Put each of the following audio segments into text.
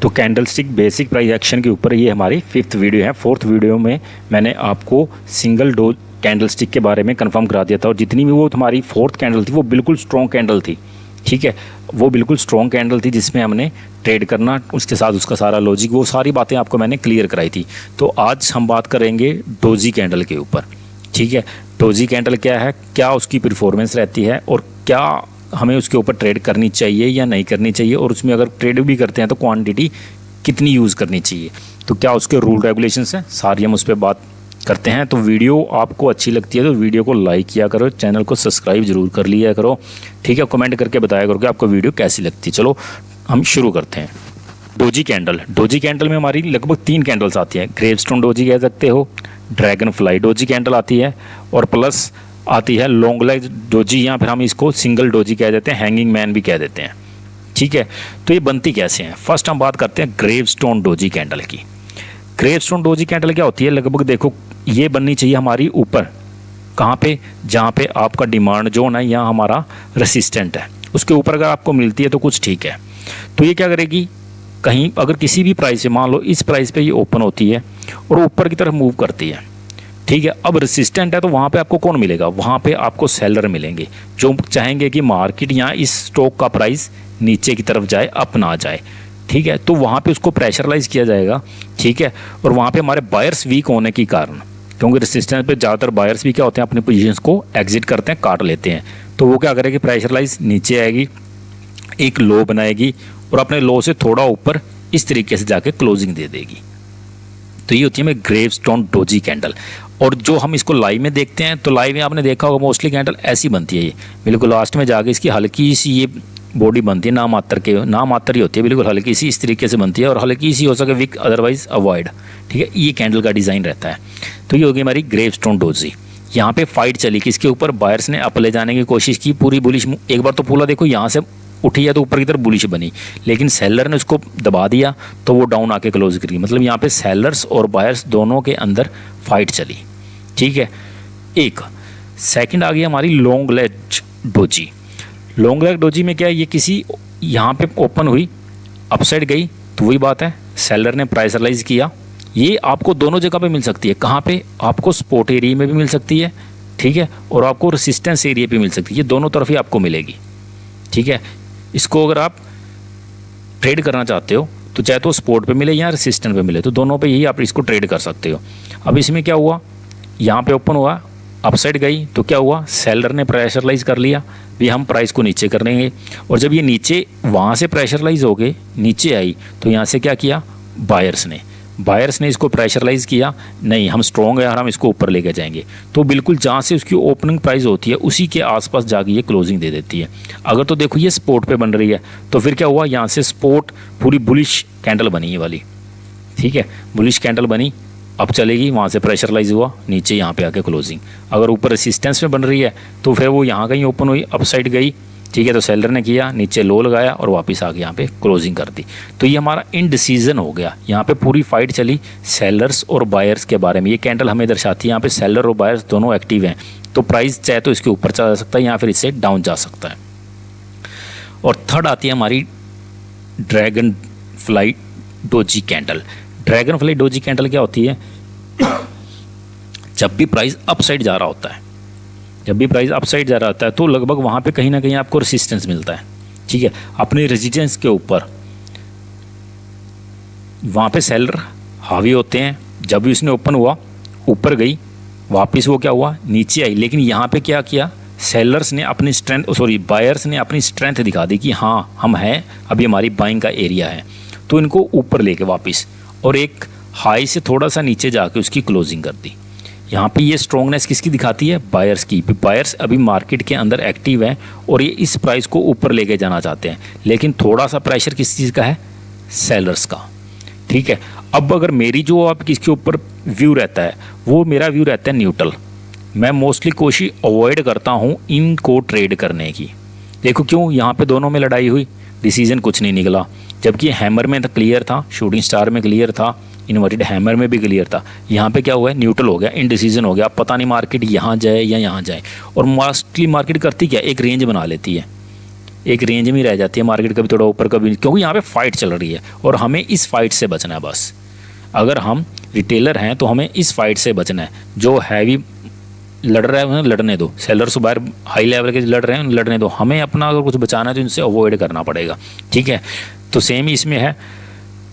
तो candlestick basic price action के ऊपर ये हमारी 5th वीडियो है। 4th वीडियो में मैंने आपको सिंगल डो कैंडलस्टिक के बारे में कंफर्म करा दिया था और जितनी भी वो हमारी 4th कैंडल थी वो बिल्कुल स्ट्रॉन्ग कैंडल थी। ठीक है, वो बिल्कुल स्ट्रॉन्ग कैंडल थी जिसमें हमने ट्रेड करना, उसके साथ उसका सारा लॉजिक, वो सारी बातें आपको मैंने क्लियर कराई थी। तो आज हम बात करेंगे डोजी कैंडल के ऊपर। ठीक है, डोजी कैंडल क्या है, क्या उसकी परफॉर्मेंस रहती है और क्या हमें उसके ऊपर ट्रेड करनी चाहिए या नहीं करनी चाहिए, और उसमें अगर ट्रेड भी करते हैं तो क्वांटिटी कितनी यूज़ करनी चाहिए, तो क्या उसके रूल रेगुलेशंस हैं, सारी हम उस पर बात करते हैं। तो वीडियो आपको अच्छी लगती है तो वीडियो को लाइक किया करो, चैनल को सब्सक्राइब जरूर कर लिया करो। ठीक है, कमेंट करके बताया करो कि आपको वीडियो कैसी लगती है। चलो हम शुरू करते हैं। डोजी कैंडल में हमारी लगभग 3 कैंडल्स आती हैं। ग्रेवस्टोन डोजी कह सकते हो, ड्रैगन फ्लाई डोजी कैंडल आती है और प्लस आती है लॉन्ग लेग डोजी, या फिर हम इसको सिंगल डोजी कह देते हैं, हैंगिंग मैन भी कह देते हैं। ठीक है, तो ये बनती कैसे हैं, फर्स्ट हम बात करते हैं ग्रेवस्टोन डोजी कैंडल की। ग्रेवस्टोन डोजी कैंडल क्या होती है, लगभग देखो ये बननी चाहिए हमारी ऊपर, कहाँ पे, जहाँ पे आपका डिमांड जोन है या हमारा रेसिस्टेंट है, उसके ऊपर अगर आपको मिलती है तो कुछ ठीक है। तो ये क्या करेगी, कहीं अगर किसी भी प्राइस से, मान लो इस प्राइस पे ये ओपन होती है और ऊपर की तरफ मूव करती है। ठीक है, अब रेसिस्टेंट है तो वहाँ पे आपको कौन मिलेगा, वहाँ पे आपको सेलर मिलेंगे जो चाहेंगे कि मार्केट या इस स्टॉक का प्राइस नीचे की तरफ जाए, अप ना जाए। ठीक है, तो वहाँ पे उसको प्रेशरलाइज किया जाएगा। ठीक है, और वहाँ पे हमारे बायर्स वीक होने के कारण, क्योंकि रेसिस्टेंस पे ज़्यादातर बायर्स भी क्या होते हैं, अपनी पोजीशंस को एग्जिट करते हैं, काट लेते हैं। तो वो क्या करेगी, प्रेशरलाइज नीचे आएगी, एक लो बनाएगी और अपने लो से थोड़ा ऊपर इस तरीके से जाके क्लोजिंग दे देगी। तो ये होती है हमें ग्रेवस्टोन डोजी कैंडल। और जो हम इसको लाइव में देखते हैं तो लाइव में आपने देखा होगा मोस्टली कैंडल ऐसी बनती है, ये बिल्कुल लास्ट में जाके इसकी हल्की सी ये बॉडी बनती है, नामात्र ही होती है, बिल्कुल हल्की सी इस तरीके से बनती है और हल्की सी हो सके विक, अदरवाइज अवॉइड। ठीक है, ये कैंडल का डिज़ाइन रहता है। तो ये होगी हमारी ग्रेवस्टोन डोजी। यहाँ पे फाइट चली, किसके ऊपर, बायर्स ने अप ले जाने की कोशिश की, पूरी बुलिश, एक बार तो पूरा देखो यहाँ से उठी है तो ऊपर की तरफ बुलिश बनी, लेकिन सेलर ने उसको दबा दिया तो वो डाउन आके क्लोज करी। मतलब यहाँ पे सेलर्स और बायर्स दोनों के अंदर फाइट चली। ठीक है, एक सेकंड आ गई हमारी long leg doji. Long leg doji में क्या है, ये किसी यहाँ पे ओपन हुई, अपसाइड गई, तो वही बात है, सेलर ने प्राइसलाइज किया। ये आपको दोनों जगह पे मिल सकती है, कहाँ पे, आपको स्पॉट एरिया में भी मिल सकती है, ठीक है, और आपको रेसिस्टेंस एरिया पे मिल सकती है, ये दोनों तरफ ही आपको मिलेगी। ठीक है, इसको अगर आप ट्रेड करना चाहते हो तो चाहे तो स्पॉट पे मिले या रेसिस्टेंस पे मिले, तो दोनों पे यही आप इसको ट्रेड कर सकते हो। अब इसमें क्या हुआ, यहाँ पे ओपन हुआ, अपसाइड गई, तो क्या हुआ, सेलर ने प्रेशरलाइज कर लिया भी हम प्राइस को नीचे कर लेंगे, और जब ये नीचे वहाँ से प्रेशरलाइज हो गए नीचे आई तो यहाँ से क्या किया, बायर्स ने इसको प्रेशरलाइज किया, नहीं हम स्ट्रॉन्ग है और हम इसको ऊपर लेके जाएंगे, तो बिल्कुल जहाँ से उसकी ओपनिंग प्राइस होती है उसी के आसपास जाके ये क्लोजिंग दे देती है। अगर तो देखो ये स्पोर्ट पे बन रही है तो फिर क्या हुआ, यहाँ से स्पोर्ट पूरी बुलिश कैंडल बनी ये वाली। ठीक है, बुलिश कैंडल बनी, अब चलेगी, वहाँ से प्रेशरलाइज हुआ, नीचे यहाँ पे आके क्लोजिंग। अगर ऊपर रेसिस्टेंस में बन रही है तो फिर वो यहाँ कहीं ओपन हुई, अपसाइड गई, ठीक है, तो सेलर ने किया, नीचे लो लगाया और वापस आके यहाँ पे क्लोजिंग कर दी। तो ये हमारा इनडिसीजन हो गया, यहाँ पे पूरी फाइट चली सेलर्स और बायर्स के बारे में। ये कैंडल हमें दर्शाती है यहाँ पे सेलर और बायर्स दोनों एक्टिव हैं, तो प्राइस चाहे तो इसके ऊपर चला सकता है या फिर इससे डाउन जा सकता है। और थर्ड आती है हमारी dragon fly doji candle. Dragon fly doji candle क्या होती है, जब भी प्राइस अपसाइड जा रहा होता है, जब भी प्राइस अपसाइड जा रहा होता है तो लगभग वहाँ पे कहीं ना कहीं आपको रेसिस्टेंस मिलता है। ठीक है, अपने रेजिस्टेंस के ऊपर वहाँ पे सेलर हावी होते हैं। जब भी उसने ओपन हुआ, ऊपर गई, वापस वो क्या हुआ, नीचे आई, लेकिन यहाँ पे क्या किया, सेलर्स ने अपनी बायर्स ने अपनी स्ट्रेंथ दिखा दी कि हाँ हम हैं, अभी हमारी बाइंग का एरिया है, तो इनको ऊपर लेके वापस और एक हाई से थोड़ा सा नीचे जाके उसकी क्लोजिंग कर दी। यहाँ पे ये स्ट्रॉन्गनेस किसकी दिखाती है, बायर्स की। बायर्स अभी मार्केट के अंदर एक्टिव हैं और ये इस प्राइस को ऊपर लेके जाना चाहते हैं, लेकिन थोड़ा सा प्रेशर किस चीज़ का है, सेलर्स का। ठीक है, अब अगर मेरी जो आप किसके ऊपर व्यू रहता है, वो मेरा व्यू रहता है न्यूट्रल। मैं मोस्टली कोशिश अवॉइड करता हूँ इनको ट्रेड करने की। देखो क्यों, यहाँ पे दोनों में लड़ाई हुई, डिसीजन कुछ नहीं निकला, जबकि हैमर में तो क्लियर था, शूटिंग स्टार में क्लियर था, इन्वर्टेड हैमर में भी क्लियर था। यहाँ पे क्या हुआ है, न्यूट्रल हो गया, इनडिसीजन हो गया। अब पता नहीं मार्केट यहाँ जाए या यहाँ जाए, और मोस्टली मार्केट करती क्या, एक रेंज बना लेती है। एक रेंज में रह जाती है मार्केट, कभी थोड़ा ऊपर कभी, क्योंकि यहाँ पे फाइट चल रही है और हमें इस फाइट से बचना है बस। अगर हम रिटेलर हैं तो हमें इस फाइट से बचना है। जो हैवी लड़ रहे हैं उन्हें लड़ने दो, सेलर्स बाहर हाई लेवल के लड़ रहे हैं लड़ने दो, हमें अपना अगर कुछ बचाना है तो इनसे अवॉइड करना पड़ेगा, ठीक है। तो सेम ही इसमें है,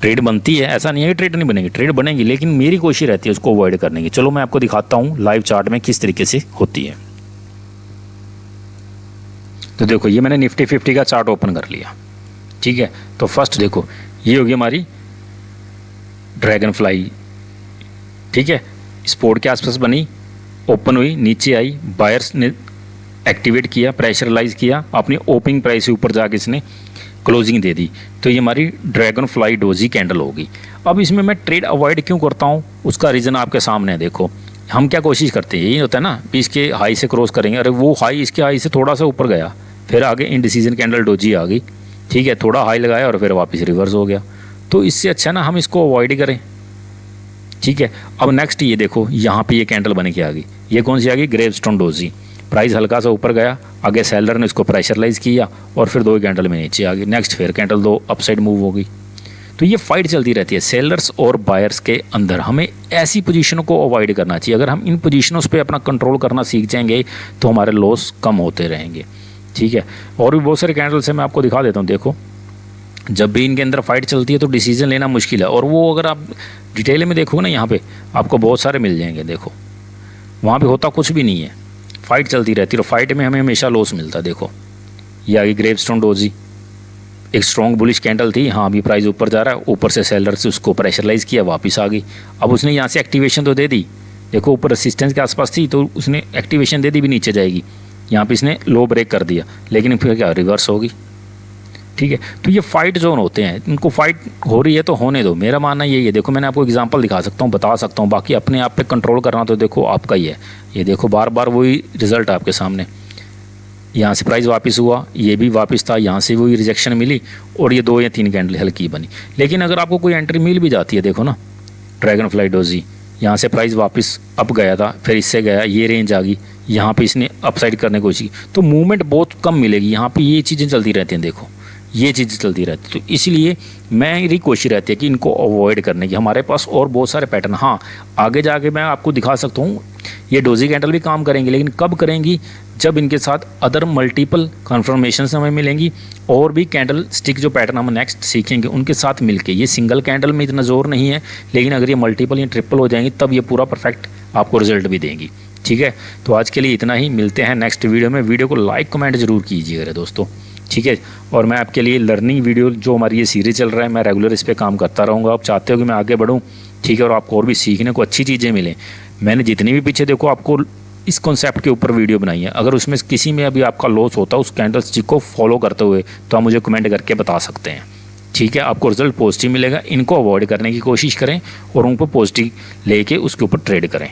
ट्रेड बनती है, ऐसा नहीं है कि ट्रेड नहीं बनेगी, ट्रेड बनेगी, लेकिन मेरी कोशिश रहती है उसको अवॉइड करने की। चलो मैं आपको दिखाता हूँ लाइव चार्ट में किस तरीके से होती है। तो देखो ये मैंने निफ्टी 50 का चार्ट ओपन कर लिया, ठीक है। तो फर्स्ट देखो ये होगी हमारी ड्रैगन फ्लाई, ठीक है, सपोर्ट के आसपास बनी, ओपन हुई, नीचे आई, बायर्स ने एक्टिवेट किया, प्रेशरलाइज किया, अपनी ओपनिंग प्राइस से ऊपर जाके इसने क्लोजिंग दे दी। तो ये हमारी ड्रैगन फ्लाई डोजी कैंडल होगी। अब इसमें मैं ट्रेड अवॉइड क्यों करता हूँ, उसका रीज़न आपके सामने है। देखो हम क्या कोशिश करते हैं, यही होता है ना, इसके हाई से क्रॉस करेंगे, अरे वो हाई इसके हाई से थोड़ा सा ऊपर गया, फिर आगे इंडिसीजन कैंडल डोजी आ गई, ठीक है, थोड़ा हाई लगाया और फिर वापस रिवर्स हो गया। तो इससे अच्छा ना हम इसको अवॉइड करें, ठीक है। अब नेक्स्ट ये देखो यहाँ पे ये कैंडल बन के आ गई, ये कौन सी आ गई, ग्रेवस्टोन डोजी। प्राइस हल्का सा ऊपर गया, आगे सेलर ने इसको प्रेशरलाइज किया और फिर 2 कैंडल में नीचे आ गई। नेक्स्ट फिर कैंडल 2 अपसाइड मूव हो गई। तो ये फाइट चलती रहती है सेलर्स और बायर्स के अंदर। हमें ऐसी पोजीशनों को अवॉइड करना चाहिए। अगर हम इन पोजीशनों पे अपना कंट्रोल करना सीख जाएंगे तो हमारे लॉस कम होते रहेंगे, ठीक है। और भी बहुत सारे कैंडल्स हैं, मैं आपको दिखा देता हूँ। देखो जब भी इनके अंदर फाइट चलती है तो डिसीजन लेना मुश्किल है, और वो अगर आप डिटेल में देखोगे ना यहाँ पे आपको बहुत सारे मिल जाएंगे। देखो वहाँ पे होता कुछ भी नहीं है, फाइट चलती रहती है और फाइट में हमें हमेशा लॉस मिलता है। देखो ये आगे ग्रेवस्टोन डोजी, एक स्ट्रॉन्ग बुलिश कैंडल थी, हाँ अभी प्राइस ऊपर जा रहा है, ऊपर से सेलर से उसको प्रेशरलाइज किया, वापस आ गई। अब उसने यहाँ से एक्टिवेशन तो दे दी, देखो ऊपर रेसिस्टेंस के आसपास थी तो उसने एक्टिवेशन दे दी, भी नीचे जाएगी, यहाँ पे इसने लो ब्रेक कर दिया, लेकिन फिर क्या रिवर्स होगी, ठीक है। तो ये फाइट जोन होते हैं, इनको फाइट हो रही है तो होने दो, मेरा मानना यही है। देखो मैंने आपको एग्जांपल दिखा सकता हूँ, बता सकता हूँ, बाकी अपने आप पे कंट्रोल करना तो देखो आपका ही है। ये देखो बार बार वही रिजल्ट आपके सामने, यहाँ से प्राइस वापस हुआ, ये भी वापस था, यहाँ से वही रिजेक्शन मिली और ये 2 या 3 कैंडल हल्की बनी। लेकिन अगर आपको कोई एंट्री मिल भी जाती है, देखो ना ड्रैगन फ्लाई डोजी, यहाँ से प्राइस वापस अप गया था, फिर इससे गया, ये रेंज आ गई, यहाँ पे इसने अपसाइड करने की कोशिश की, तो मूवमेंट बहुत कम मिलेगी। यहाँ पे ये चीज़ें चलती रहती हैं, देखो ये चीज़ चलती रहती है। तो इसलिए मेरी कोशिश रहती है कि इनको अवॉइड करने की। हमारे पास और बहुत सारे पैटर्न, हाँ आगे जाके मैं आपको दिखा सकता हूँ, ये डोजी कैंडल भी काम करेंगी, लेकिन कब करेंगी, जब इनके साथ अदर मल्टीपल कन्फर्मेशन हमें मिलेंगी और भी कैंडल स्टिक जो पैटर्न हम नेक्स्ट सीखेंगे उनके साथ मिलके। ये सिंगल कैंडल में इतना जोर नहीं है, लेकिन अगर ये मल्टीपल या ट्रिपल हो जाएंगी तब ये पूरा परफेक्ट आपको रिजल्ट भी देंगी, ठीक है। तो आज के लिए इतना ही, मिलते हैं नेक्स्ट वीडियो में। वीडियो को लाइक कमेंट जरूर कीजिएगा दोस्तों, ठीक है। और मैं आपके लिए लर्निंग वीडियो जो हमारी ये सीरीज चल रहा है, मैं रेगुलर इस पर काम करता रहूँगा। आप चाहते हो कि मैं आगे बढ़ूँ, ठीक है, और आपको और भी सीखने को अच्छी चीज़ें मिलें। मैंने जितनी भी पीछे देखो आपको इस कॉन्सेप्ट के ऊपर वीडियो बनाई है, अगर उसमें किसी में अभी आपका लॉस होता है उस कैंडल स्टिक को फॉलो करते हुए, तो आप मुझे कमेंट करके बता सकते हैं, ठीक है। आपको रिजल्ट पॉजिटिव मिलेगा। इनको अवॉइड करने की कोशिश करें और उन पर पॉजिटिव लेके उसके ऊपर ट्रेड करें।